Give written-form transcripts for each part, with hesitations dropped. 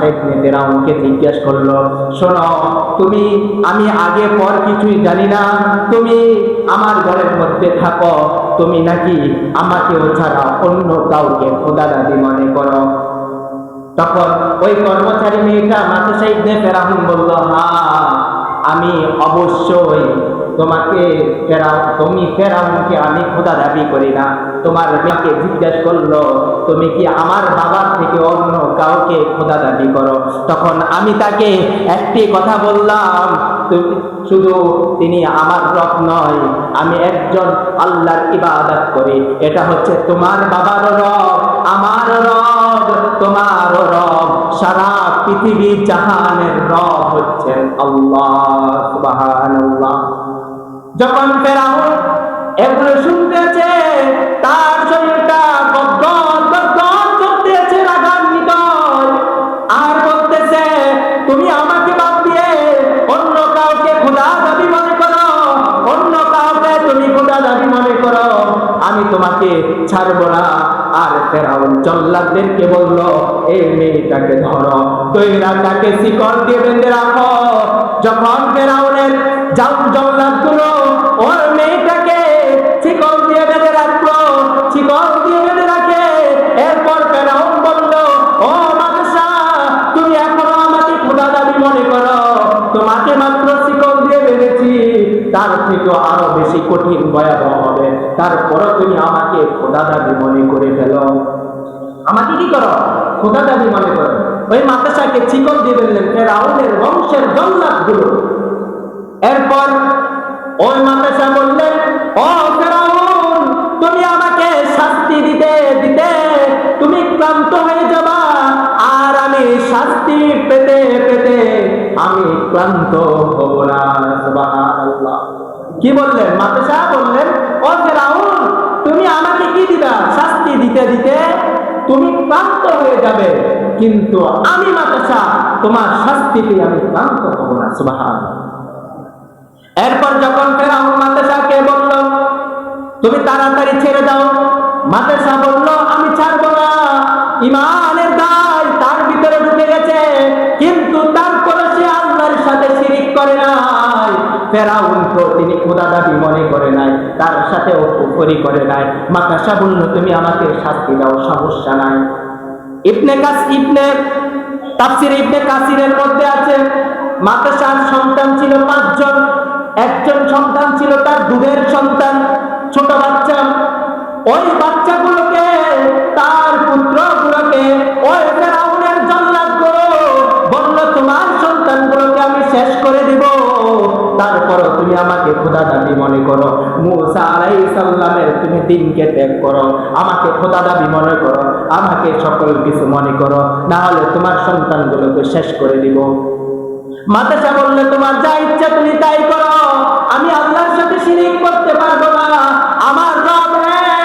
মাদ্রাসা ইবনে ফিরাউনকে জিজ্ঞেস করলো, শোনো, তুমি, আমি আগে পর কিছুই জানি না, তুমি আমার ঘরের মধ্যে থাকো, তুমি নাকি আমাকেও ছাড়া অন্য কাউকে খোদা দাবি মনে করো? তখন ওই কর্মচারী মেয়েটা মাদ্রাসা ইবনে ফিরাউন বলল, হ্যাঁ, আমি অবশ্যই তুমি ফেরাউনকে আমি খোদা দাবি করি না। তোমার মেয়েকে জিজ্ঞেস করলো, তুমি কি আমার বাবার থেকে অন্য কাউকে খোদা দাবি করো? তখন আমি তাকে একটি কথা বললাম, শুধু তিনি আমার রব নয়, আমি একজন আল্লাহর ইবাদত করি। এটা হচ্ছে তোমার বাবার রব, আমার রব, তোমার রব, সারা পৃথিবী জাহানের রব হচ্ছেন আল্লাহ সুবহানাল্লাহ। যখন ফেরাউন এগুলো শুনতেছে, তার শরীরটা গদগদ গদগদ করতেছে রাগান্বিত, আর বলতেছে, তুমি আমাকে বাদ দিয়ে অন্য কাউকে খোদা দাবি মনে করো, অন্য কাউকে তুমি খোদা দাবি মনে করো, আমি তোমাকে ছাড়বো না। আর ফেরাউন জল্লাদদেরকে বলল, এই মেয়েটাকে ধরো, দইরা তাকে শিকল দিয়ে বেঁধে রাখো। যখন ফেরাউনের জল্লাদগুলো ওর মেয়েটাকে শিকল দিয়ে বেঁধে রাখলো, শিকল দিয়ে বেঁধে রাখে, এরপর ফেরাউন বলল, ও মাদ্রাসা, তুমি এখনো আমাকে খোদা দাবি মনে করো? তোমাকে মাত্র শিকল দিয়ে বেঁধেছি, তার থেকেও আরো বেশি কঠিন ভয়াবহ হবে, তারপরও তুমি আমাকে খোদা দাবি মনে করে ফেলো। আমাকে কি করো? খোদা দাবি মনে করো। ওই মাদ্রাসাকে শিকল দিয়ে বেঁধলেন ফেরাউনের বংশের জল্লাদগুলো। এরপর ওই মাদ্রাসা বললেন, ও ফেরাউন, তুমি আমাকে শাস্তি দিতে দিতে তুমি ক্লান্ত হয়ে যাবা, আর আমি শাস্তি পেতে পেতে আমি ক্লান্ত হব না। সুবহানাল্লাহ। কি বললেন? মাদ্রাসা বললেন, ও ফেরাউন, তুমি আমাকে কি দিবা? শাস্তি দিতে দিতে তুমি ক্লান্ত হয়ে যাবে, কিন্তু আমি মাদ্রাসা তোমার শাস্তিতে আমি ক্লান্ত হব না। সুবহানাল্লাহ। এরপর যখন ফেরাউন মাদ্রাসাকে বলল, তুমি তাড়াতাড়ি ছেড়ে দাও, মাদ্রাসা বলল, আমি ছাড়বো না, ঈমানের দায় তার ভিতরে ঢুকে গেছে, কিন্তু তারপরে সে আল্লাহর সাথে শিরিক করে নাই। ফেরাউন তো তিনি খোদা দাবি মনে করে নাই, তার সাথে কুফরি করে নাই। মাদ্রাসা বলল, তুমি আমাকে শাস্তি দাও, সমস্যা নাই। তাফসীর ইবনে কাসিরের মধ্যে আছে, মাদ্রাসার সন্তান ছিল 5 জন। একজন সন্তান ছিল তার দুধের সন্তান, ছোট বাচ্চা। ওই বাচ্চাগুলোকে, তার পুত্রগুলোকে ওই ফেরাউনের জল্লাদগুলো বলল, তোমার সন্তানগুলোকে আমি শেষ করে দিব, তারপরও তুমি আমাকে খোদা দাবি মনে করো। মুসা আলাইহিস সালামের তুমি দিনকে ত্যাগ করো, আমাকে খোদা দাবি মনে করো, আমাকে সকল কিছু মনে করো, না হলে তোমার সন্তানগুলোকে শেষ করে দিব। মাদ্রাসা বললে, তোমার যা ইচ্ছা তুমি তাই করো, আমি আল্লাহর সাথে শিরিক করতে পারবো না। আমার রব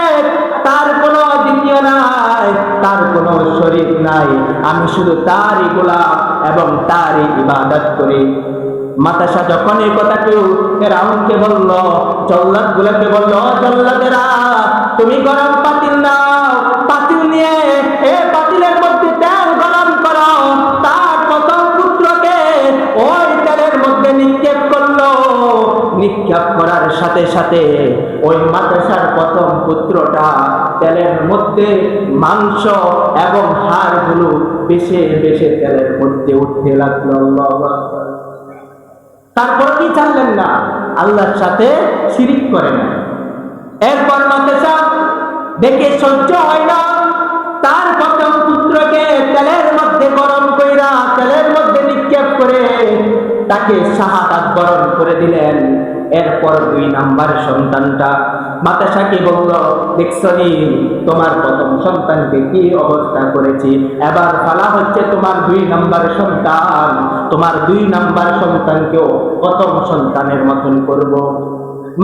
এক, তার কোনো দ্বিতীয় নাই, তার কোনো শরীক নাই, আমি শুধু তারই গোলাম এবং তারই ইবাদত করি। মাদ্রাসা যখন এই কথা কেউ ফেরাউনকে বলল, জল্লাদগুলোকে বলল, জল্লাদেরা, তুমি গরম পাতিল নাও, পাতিল নিয়ে এই পাতিলের মধ্যে তেল গরম করো। তার প্রথম পুত্রকে ওই তেলের মধ্যে নিক্ষেপ করলো। নিক্ষেপ করার সাথে সাথে ওই মাদ্রাসার প্রথম পুত্রটা তেলের মধ্যে মাংস এবং হাড়গুলো বেশে বেশে তেলের মধ্যে উঠতে লাগলো। তারপর কি ছাড়লেন না? আল্লাহর সাথে শিরিক করে না। এরপর মাদ্রাসা দেখে সহ্য হয় না, তার প্রথম পুত্রকে তেলের মধ্যে গরম কইরা তেলের মধ্যে নিক্ষেপ করে তাকে শাহাদাত বরণ করে দিলেন। এরপর 2 নাম্বার সন্তানটা মাদ্রাসাকে বলল, দেখছনি তোমার প্রথম সন্তানকে কি অবস্থা করেছি, এবার ফালা হচ্ছে তোমার 2 নাম্বার সন্তান, তোমার 2 নাম্বার সন্তানকেও প্রথম সন্তানের মতন করব।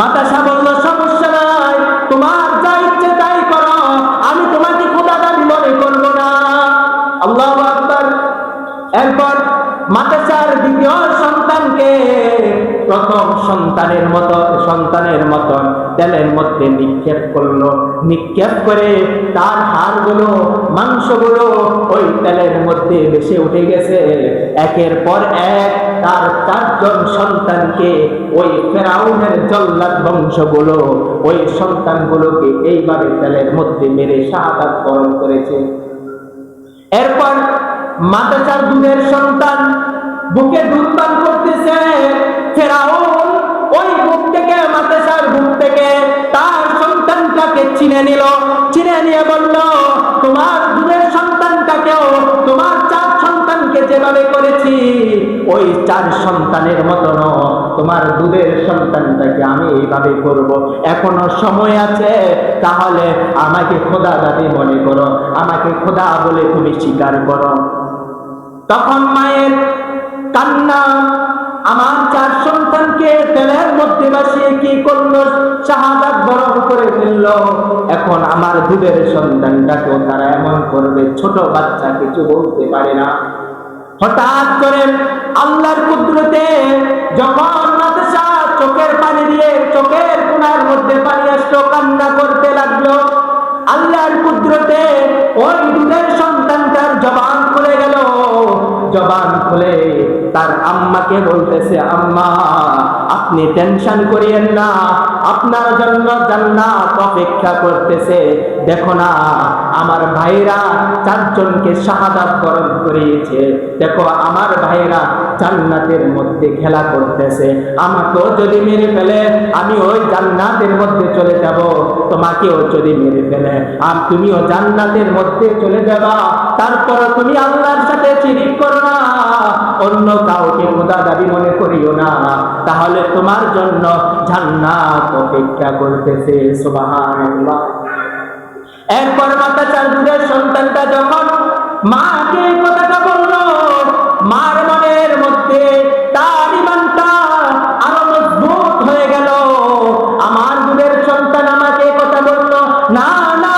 মাদ্রাসা বলল, সমস্যা নাই, তোমার যা ইচ্ছে তাই করো, আমি তোমাকে খোদা দাবি মনে করব না। আল্লাহু আকবার। এরপর মাদ্রাসার দ্বিতীয় সন্তানকে প্রথম সন্তানের মতন তেলের মধ্যে নিক্ষেপ করলো। নিক্ষেপ করে তার হাড়গুলো, মাংসগুলো ওই তেলের মধ্যে ভেসে উঠে গেছে। একের পর এক তার 4 জন সন্তানকে ওই ফেরাউনের জল্লাদ বংশগুলো ওই সন্তানগুলোকে এইভাবে তেলের মধ্যে মেরে শাহাদাত বরণ করেছে। এরপর মাদ্রাসার দুধের সন্তান বুকে দুধ পান করতেছে। ফেরাউন ওই বুক থেকে, মাদ্রাসার বুক থেকে তার সন্তানটাকে চিনে নিল। চিনে নিয়ে বলল, তোমার দুধের সন্তানটাকেও, তোমার 4 সন্তানকে যেভাবে করেছি ওই 4 সন্তানের মতন তোমার দুধের সন্তানটাকে আমি এইভাবে করব। এখনো সময় আছে, তাহলে আমাকে খোদা দাবি মনে করো, আমাকে খোদা বলে তুমি স্বীকার করো। তখন মায়ের কান্না, আমার 4 সন্তানকে তেলের মধ্যে ভাসিয়ে কি করলো, শাহাদাত বরণ করে ফেলল। এখন আমার দুধের সন্তানটাকেও তারা এমন করবে। ছোট বাচ্চা কিছু বলতে পারে না। হঠাৎ করে আল্লাহর কুদরতে যখন মাদ্রাসা চোখের পানি দিয়ে, চোখের কোণার মধ্যে পানি আসলো, কান্না করতে লাগলো। আল্লাহর কুদরতে ওই দুধের সন্তানটার জবান খুলে গেল। জবান খুলে তার আম্মাকে বলতেছে, আম্মা আপনি টেনশন করিয়েন না, আপনার জন্য জান্নাত অপেক্ষা করতেছে। দেখো না, আমার ভাইরা 4 জনকে শাহাদাত বরণ করিয়েছে। দেখো আমার ভাইরা জান্নাতের মধ্যে খেলা করতেছে। আমাকেও যদি মেরে ফেলে আমি ওই জান্নাতের মধ্যে চলে যাব, তোমাকেও যদি মেরে ফেলে তুমিও জান্নাতের মধ্যে চলে যাবা। তারপর তুমি আল্লাহর সাথে শিরিক করো না, অন্য কাউকে খোদা দাবি মনে করিও না, তাহলে তোমার জন্য জান্নাত অপেক্ষা করতেছে। সুবহানাল্লাহ। এরপর মাদ্রাসার দুধের সন্তানটা যখন মাকে কথাটা বলল, মার মনের মধ্যে তার ঈমানটা আরো মজবুত হয়ে গেল। আমার দুধের সন্তান আমাকে কথা বলল, না না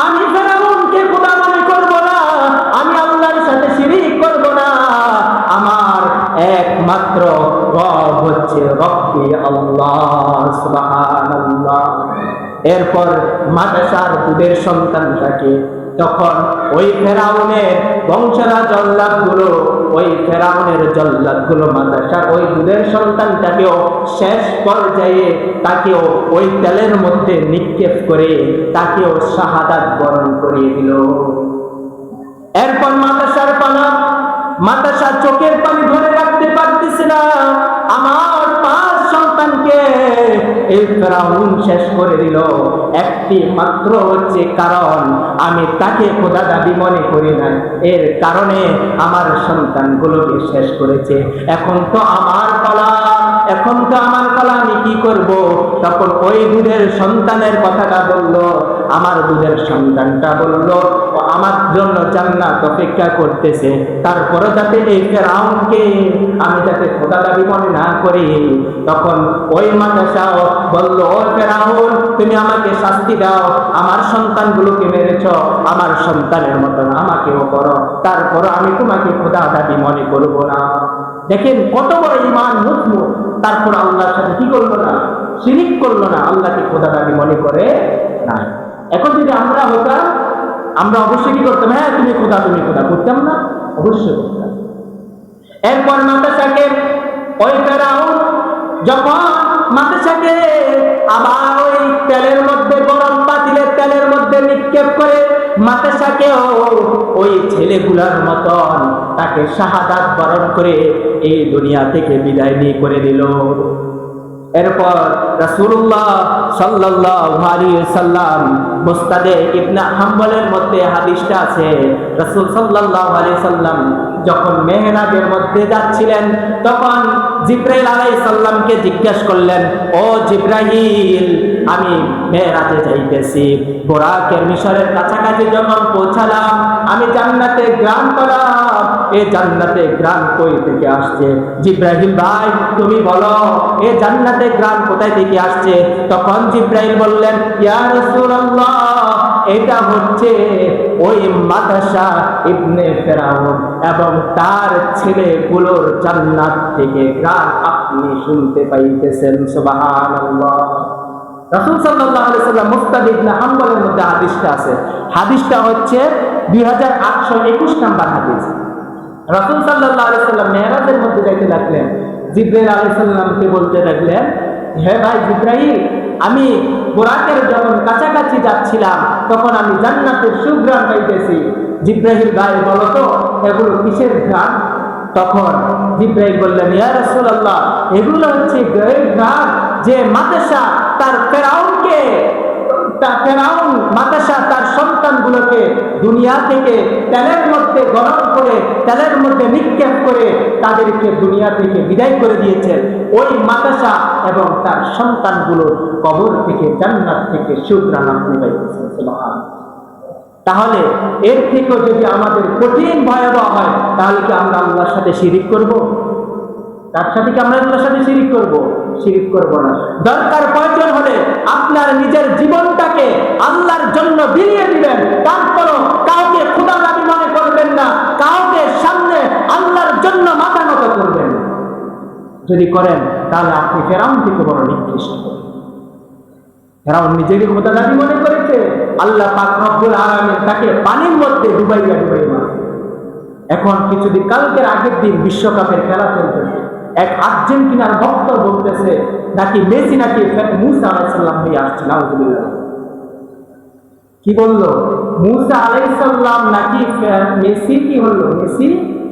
আমি ফেরাউনকে খোদা মনে করব না, আমি আল্লাহর সাথে শিরিক করব না, আমার একমাত্র রব হচ্ছে রব্বি আল্লাহ। সুবহানাল্লাহ। এরপর মাদ্রাসার দুধের সন্তানটাকে তখন ওই ফেরাউনের বংশরা জল্লাদগুলো, ওই ফেরাউনের জল্লাদগুলো মাদ্রাসার ওই দুধের সন্তানটাকেও শেষ পর্যায়ে তাকেও ওই তেলের মধ্যে নিক্ষেপ করে তাকেও শাহাদাত বরণ করিয়ে দিল। এরপর মাদ্রাসার পানা, মাদ্রাসা চোখের পানি ধরে রাখতে পারতেছে না। আমার 5 সন্তানকে এই ফেরাউন শেষ করে দিল। একটি মাত্র হচ্ছে কারণ, আমি তাকে খোদা দাবি মনে করি না, এর কারণে আমার সন্তানগুলোকে শেষ করেছে। এখন তো আমার পালা, এখন তো আমার পালা, আমি কি করব? তখন ওই দুধের সন্তানের কথাটা বলল। আমার দুধের সন্তানটা বলল, আমার জন্য জান্নাত অপেক্ষা করতেছে, তারপরে যাতে এই ফেরাউনকে আমি যাতে খোদা দাবি মনে না করি। তখন ওই মাদ্রাসাও বলল, ও ফেরাউন তুমি আমাকে শাস্তি দাও, আমার সন্তানগুলোকে মেরেছ, আমার সন্তানের মতন আমাকেও করো, তারপর আমি তোমাকে খোদা দাবি মনে করব না। দেখেন কত বড় ঈমান মজবুত। তারপর আল্লাহর সাথে কি করলো না, শিরিক করলো না, আল্লাহকে খোদা দাবি মনে করে না। এখন যদি আমরা হতাম, আমরা অবশ্যই কি করতাম, হ্যাঁ তুমি খোদা করতাম না, অবশ্যই করতাম। এরপর মাদ্রাসাকে ওই ফেরাউন যখন মাদ্রাসাকে আবার ওই তেলের মধ্যে, গরম পাতিলের তেলের মধ্যে নিক্ষেপ করে মাদ্রাসাকেও ওই ছেলেগুলার মতন তাকে শাহাদাত বরণ করে এই দুনিয়া থেকে বিদায় নিয়ে করে দিল। এরপর রাসূলুল্লাহ সাল্লাল্লাহু আলাইহি ওয়াসাল্লাম মুসনাদে ইবনে হাম্বলের মধ্যে হাদিসটা আছে, রাসূল সাল্লাল্লাহু আলাইহি ওয়াসাল্লাম যখন মেহরাজের মধ্যে যাচ্ছিলেন তখন জিবরাইল আলাইহিস সালামকে জিজ্ঞাসা করলেন, ও জিবরাইল আমি মেহরাজে যাইতেছি, বোরাকের মিশরের কাছাকাছি যখন পৌঁছালাম আমি জান্নাতে গ্রাম পেলাম, এই জান্নাতে গ্রাম কই থেকে আসছে? জিবরাইল ভাই তুমি বলো এ জান্নাতে গ্রাম কোথায় থেকে আসছে? তখন জিবরাইল বললেন, ইয়া রাসূলুল্লাহ এটা হচ্ছে ওই মাদ্রাসা ইবনে ফেরাউন এবং তার ছেলেগুলোর জান্নাত থেকে গান আপনি শুনতে পাইতেছেন। সুবহানাল্লাহ। রাসূল সাল্লাল্লাহু আলাইহি সাল্লাম মুসনাদ ইবনে হাম্বলের মধ্যে হাদিসটা আছে। হাদিসটা হচ্ছে 2821 নাম্বার হাদিস। রাসূল সাল্লাল্লাহু আলাইহি সাল্লাম মেরাজের মধ্যে যাইতে লাগলেন, জিবরাইল আলাইহিস সালামকে বলতে লাগলেন, হে ভাই জিবরাইল, আমি বুরাকের যখন কাছাকাছি যাচ্ছিলাম তখন আমি জান্নাতের সুঘ্রাণ পাইতেছি। জিবরাইল ভাই বলো তো এগুলো কিসের ঘ্রাণ? তখন জিবরাইল বললেন, ইয়া রাসূলুল্লাহ, এগুলো হচ্ছে গায়ের ঘ্রাণ যে মাতাসা তার ফেরাউন মাতাসা তার সন্তানগুলোকে দুনিয়া থেকে তেলের মধ্যে গরম করে তেলের মধ্যে নিক্ষেপ করে তাদেরকে দুনিয়া থেকে বিদায় করে দিয়েছেন। ওই মাতাসা এবং তার সন্তানগুলো কবর থেকে জান্নাত থেকে সুঘ্রাণ আপনি পাইতেছেন। সুবহানাল্লাহ। তাহলে এর থেকেও যদি আমাদের কঠিন ভয়াবহ হয়, তাহলে কি আমরা আল্লাহর সাথে শিরিক করব? তার সাথে কি আমরা আল্লাহর সাথে শিরিক করব? শিরিক করব না। দরকার প্রয়োজন হলে আপনার নিজের জীবনটাকে আল্লাহর জন্য বিলিয়ে দিবেন, তারপরও কাউকে খোদা দাবি মনে করবেন না, কাউকে সামনে আল্লাহর জন্য মাথা নত করবেন না। যদি করেন তাহলে আপনি ফেরাউন থেকে বড় নিকৃষ্ট। ফেরাউন নিজেকে খোদা দাবি মনে করেছে, আল্লাহ পাক রব্বুল আলামিন তাকে পানির মধ্যে ডুবাইয়া মারে। এখন কিছুদিন কালকের আগের দিন বিশ্বকাপের খেলা চলতেছে, এক আর্জেন্টিনার ভক্ত বলতেছে নাকি মেসি নাকি মুসা আলাইহিস সালাম হয়ে আসছে। নাউযুবিল্লাহ। কি বললো? মুসা আলাইহিস সালাম নাকি মেসি কি হলো? মেসি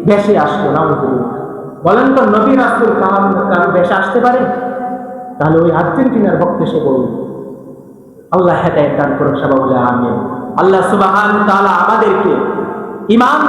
দেশে আসলো। নাউযুবিল্লাহ। বলেন তো নবী রাসূল কার দেশে আসতে পারে? তাহলে ওই আর্জেন্টিনার ভক্ত সে বলল। আল্লাহ হেদায়েত দান করুন সবাই বলে আমিন। আল্লাহ সুবহানাহু ওয়া তাআলা আমাদেরকে ঈমান